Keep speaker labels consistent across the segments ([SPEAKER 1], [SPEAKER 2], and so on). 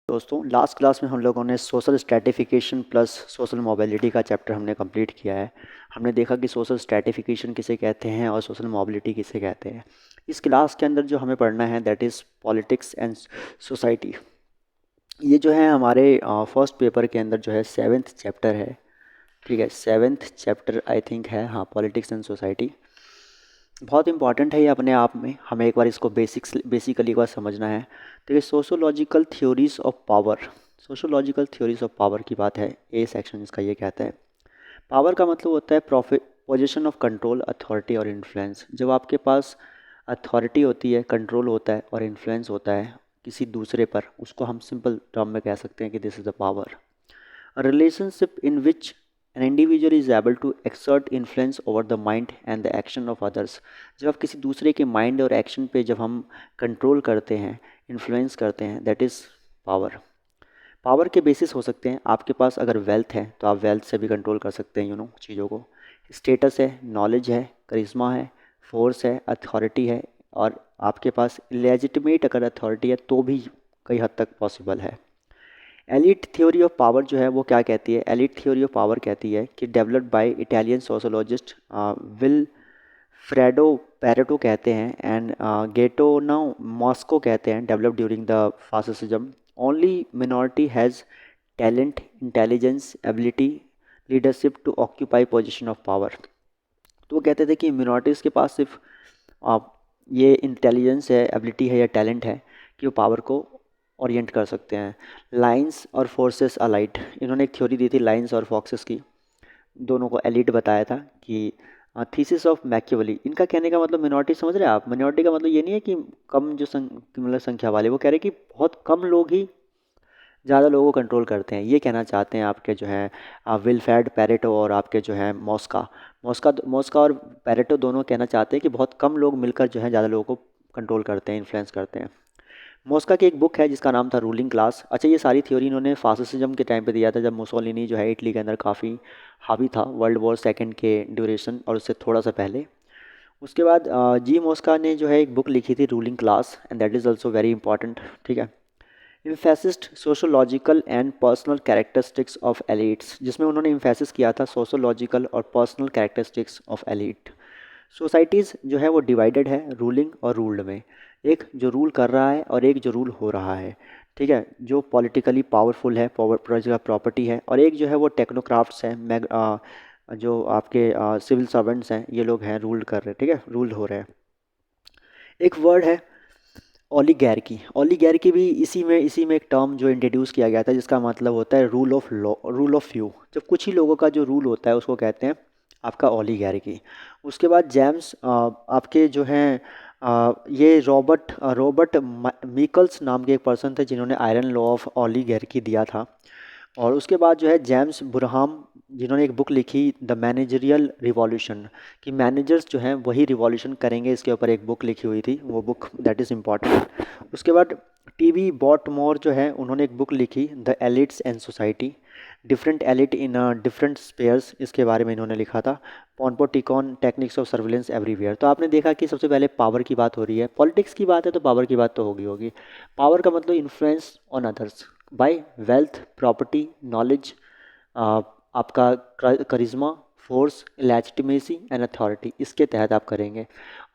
[SPEAKER 1] दोस्तों, last class में हम लोगों ने social stratification plus social mobility का चैप्टर हमने कंप्लीट किया है। हमने देखा कि सोशल स्ट्रैटिफिकेशन किसे कहते हैं और सोशल मोबिलिटी किसे कहते हैं। इस क्लास के अंदर जो हमें पढ़ना है that is politics and society. ये जो है हमारे फर्स्ट पेपर के अंदर जो है 7th चैप्टर है। ठीक है, 7th चैप्टर आई थिंक है, हाँ, पॉलिटिक्स एंड सोसाइटी। बहुत इंपॉर्टेंट है ये अपने आप में, हमें एक बार इसको बेसिकली एक बार समझना है। तो ये sociological theories of power, sociological theories of power की बात है। ए सेक्शन इसका ये कहता है पावर का मतलब होता है पोजीशन ऑफ कंट्रोल, अथॉरिटी और इन्फ्लुएंस। जब आपके पास अथॉरिटी होती है, कंट्रोल होता है और इन्फ्लुएंस होता है किसी दूसरे पर, उसको हम सिंपल टर्म में कह सकते हैं कि this is the power. A relationship in which an individual is able to exert influence over the mind and the action of others। जब आप किसी दूसरे के माइंड और एक्शन पे जब हम कंट्रोल करते हैं, इन्फ्लुएंस करते हैं, दैट इज़ पावर। पावर के बेसिस हो सकते हैं, आपके पास अगर वेल्थ है तो आप वेल्थ से भी कंट्रोल कर सकते हैं चीज़ों को। स्टेटस है, नॉलेज है, करिश्मा है, फोर्स है, अथॉरिटी है, और आपके पास लेजिटिमेट अगर अथॉरिटी है तो भी कई हद तक पॉसिबल है। एलिट थ्योरी ऑफ पावर जो है वो क्या कहती है? एलिट थ्योरी ऑफ पावर कहती है कि developed by Italian sociologist Vilfredo Pareto कहते हैं एंड गेटोनो मॉस्को कहते हैं, develop during the fascism. Only minority has talent, intelligence, ability, leadership to occupy position of power. तो वो कहते थे कि मिनॉरिटीज़ के पास सिर्फ uh, ये इंटेलिजेंस है, एबिलिटी है या टैलेंट है कि वो पावर को ओरिएंट कर सकते हैं। लाइंस और फोर्सेस अलाइट, इन्होंने एक थ्योरी दी थी लाइंस और फोर्सेस की, दोनों को एलिट बताया था कि थीसिस ऑफ मैकियावेली। इनका कहने का मतलब मिनॉरिटी समझ रहे हैं आप? मिनॉरिटी का मतलब ये नहीं है कि कम जो मतलब संख्या वाले, वो कह रहे हैं कि बहुत कम लोग ही ज़्यादा लोगों को कंट्रोल करते हैं। ये कहना चाहते हैं आपके जो हैं विल्फ्रेड पैरेटो और आपके जो हैं मॉस्का मॉस्का मॉस्का और पैरेटो दोनों कहना चाहते हैं कि बहुत कम लोग मिलकर जो है ज़्यादा लोगों को कंट्रोल करते हैं, इन्फ्लुएंस करते हैं। मॉस्का की एक बुक है जिसका नाम था रूलिंग क्लास। अच्छा, ये सारी थ्योरी इन्होंने फासिज्म के टाइम पे दिया था, जब मुसोलिनी जो है इटली के अंदर काफ़ी हावी था, वर्ल्ड वॉर सेकंड के ड्यूरेशन और उससे थोड़ा सा पहले। उसके बाद जी मॉस्का ने जो है एक बुक लिखी थी ruling class, and that is also very important. ठीक है, emphasised sociological and personal characteristics of elites, जिसमें उन्होंने इम्फेसिस किया था सोशोलॉजिकल और personal characteristics of elite. Societies जो है वो डिवाइडेड है रूलिंग और रूल्ड में, एक जो रूल कर रहा है और एक जो रूल हो रहा है। ठीक है, जो पॉलिटिकली पावरफुल है, प्रॉपर्टी है, और एक जो है वो टेक्नोक्राफ्ट्स हैं, जो आपके सिविल सर्वेंट्स हैं, ये लोग हैं रूल कर रहे हैं। ठीक है, रूल हो रहे हैं। एक वर्ड है ओलिगैर्की। ओलिगैर्की भी इसी में एक टर्म जो इंट्रोड्यूस किया गया था, जिसका मतलब होता है rule of law, rule of few. जब कुछ ही लोगों का जो रूल होता है उसको कहते हैं आपका ओलिगैर्की। उसके बाद जेम्स आपके जो हैं ये रॉबर्ट मीकल्स नाम के एक पर्सन थे जिन्होंने आयरन लॉ ऑफ ओलिगैर्की दिया था। और उसके बाद जो है जेम्स बुरहाम, जिन्होंने एक बुक लिखी द मैनेजरियल रिवॉल्यूशन, कि मैनेजर्स जो हैं वही रिवॉल्यूशन करेंगे, इसके ऊपर एक बुक लिखी हुई थी, वो बुक दैट इज़ इम्पॉर्टेंट। उसके बाद टीवी बॉटमोर जो है उन्होंने एक बुक लिखी the elites and society, different elite in different spheres, इसके बारे में इन्होंने लिखा था। Panopticon techniques of surveillance everywhere. तो आपने देखा कि सबसे पहले पावर की बात हो रही है, पॉलिटिक्स की बात है तो पावर की बात तो होगी। पावर का मतलब influence on others by wealth, property, knowledge, आपका करिश्मा, फोर्स, लेजिटिमेसी एंड अथॉरिटी, इसके तहत आप करेंगे।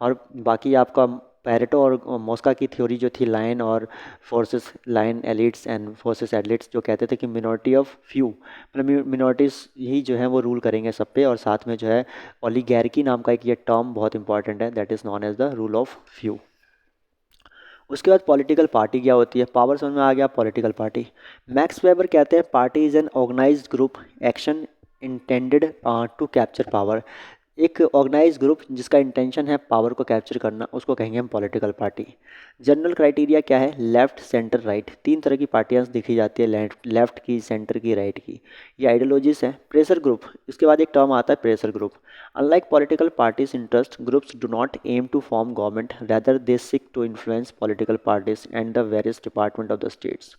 [SPEAKER 1] और बाकी आपका पैरेटो और मॉस्का की थ्योरी जो थी लाइन और forces, line elites and forces elites, जो कहते थे कि मिनॉरिटी ऑफ फ्यू, मतलब मिनॉरिटीज़ ही जो है वो रूल करेंगे सब पे। और साथ में जो है ओलिगैर्की नाम का एक ये टर्म बहुत इंपॉर्टेंट है, that is known as the rule of few. उसके बाद पॉलिटिकल पार्टी क्या होती है? पावर समझ में आ गया, पॉलिटिकल पार्टी। मैक्स वेबर कहते हैं party is an organised group action intended to capture power. एक ऑर्गेनाइज ग्रुप जिसका इंटेंशन है पावर को कैप्चर करना, उसको कहेंगे हम पॉलिटिकल पार्टी। जनरल क्राइटेरिया क्या है? Left, centre, right. तीन तरह की पार्टियां देखी जाती है, लेफ्ट की, सेंटर की, राइट की। ये आइडियोलॉजीज हैं। प्रेशर ग्रुप, इसके बाद एक टर्म आता है pressure group. Unlike political parties' interest groups do not aim to form government, rather they seek to influence political parties and the various department of the states.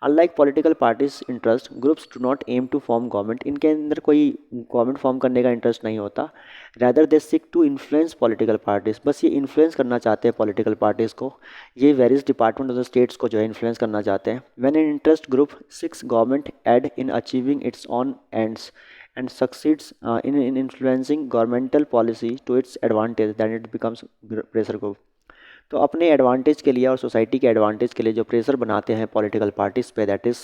[SPEAKER 1] Unlike political parties interest groups do not aim to form government, इनके अंदर कोई government form करने का interest नहीं होता। Rather they seek to influence political parties, बस ये influence करना चाहते हैं पॉलिटिकल पार्टीज़ को, ये various department of the states को जो है इन्फ्लुएंस करना चाहते हैं। When an interest group seeks government aid in achieving its own ends and succeeds in influencing governmental policy to its advantage, then it becomes pressure group। तो अपने advantage के लिए और सोसाइटी के एडवांटेज के लिए जो प्रेशर बनाते हैं पॉलिटिकल पार्टीज़ पे, that is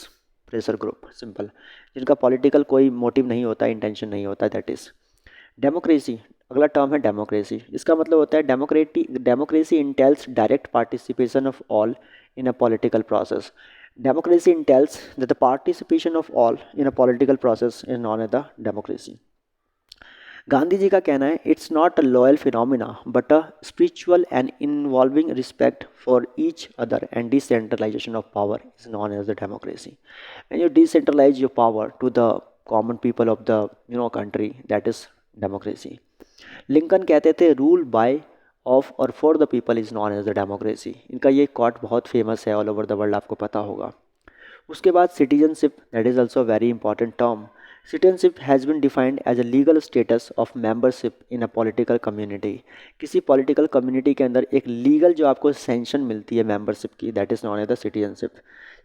[SPEAKER 1] pressure group, simple, जिनका पॉलिटिकल कोई मोटिव नहीं होता, इंटेंशन नहीं होता, दैट इज़ डेमोक्रेसी। अगला टर्म है डेमोक्रेसी। इसका मतलब होता है democracy entails direct participation of all in a political process. Democracy entails that the participation of all in a political process is known as the democracy। Gandhi ji का कहना है it's not a loyal phenomena but a spiritual and involving respect for each other and decentralisation of power is known as the democracy. When you decentralise your power to the common people of the country, that is democracy. Lincoln कहते थे rule by of और for the people is known as the democracy. इनका ये cot बहुत famous है all over the world, आपको पता होगा। उसके बाद citizenship, that is also very important term. Citizenship has been defined as a legal status of membership in a political community. किसी पॉलिटिकल कम्युनिटी के अंदर एक लीगल जो आपको सेंशन मिलती है मेंबरशिप की, that is known as the citizenship.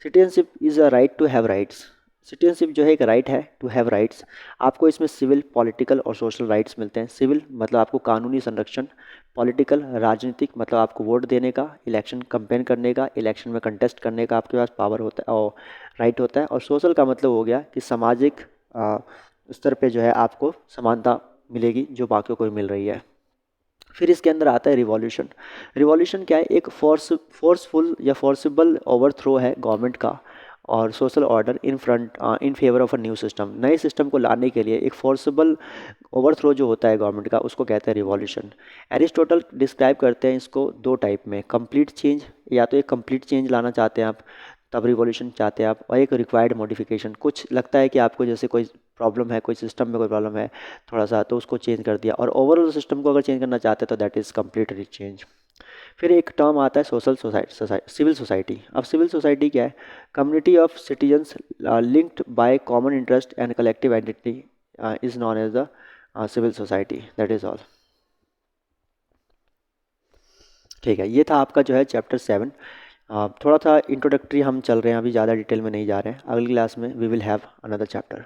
[SPEAKER 1] Citizenship is a right to have rights. Citizenship जो है एक राइट है टू हैव राइट्स। आपको इसमें सिविल, पॉलिटिकल और सोशल राइट्स मिलते हैं। सिविल मतलब आपको कानूनी संरक्षण, पॉलिटिकल राजनीतिक मतलब आपको वोट देने का, इलेक्शन कंपेन करने का, इलेक्शन में कंटेस्ट करने का आपके पास पावर होता है और राइट होता है। और सोशल का मतलब हो गया कि सामाजिक स्तर पे जो है आपको समानता मिलेगी जो बाकियों को मिल रही है। फिर इसके अंदर आता है रिवॉल्यूशन। रिवॉल्यूशन क्या है? एक फोर्सफुल या फोर्सिबल ओवरथ्रो है गवर्नमेंट का और social order in favour of a new system. नए सिस्टम को लाने के लिए एक फोर्सिबल ओवरथ्रो जो होता है गवर्नमेंट का, उसको कहते हैं रिवॉल्यूशन। एरिस्टोटल डिस्क्राइब करते हैं इसको दो टाइप में, कंप्लीट चेंज, या तो एक कंप्लीट चेंज लाना चाहते हैं आप तब रिवॉल्यूशन चाहते हैं आप, और एक रिक्वायर्ड मॉडिफिकेशन। कुछ लगता है कि आपको जैसे कोई प्रॉब्लम है, कोई सिस्टम में कोई प्रॉब्लम है थोड़ा सा, तो उसको चेंज कर दिया, और ओवरऑल सिस्टम को अगर चेंज करना चाहते हैं तो दैट इज़ कंप्लीट चेंज। फिर एक टर्म आता है सोशल सोसाइटी, सिविल सोसाइटी। अब सिविल सोसाइटी क्या है? Community of citizens linked by common interest and collective identity is known as the civil society, that is all. ठीक है, ये था आपका जो है चैप्टर 7। थोड़ा सा इंट्रोडक्टरी हम चल रहे हैं, अभी ज़्यादा डिटेल में नहीं जा रहे हैं। अगली क्लास में we will have another chapter.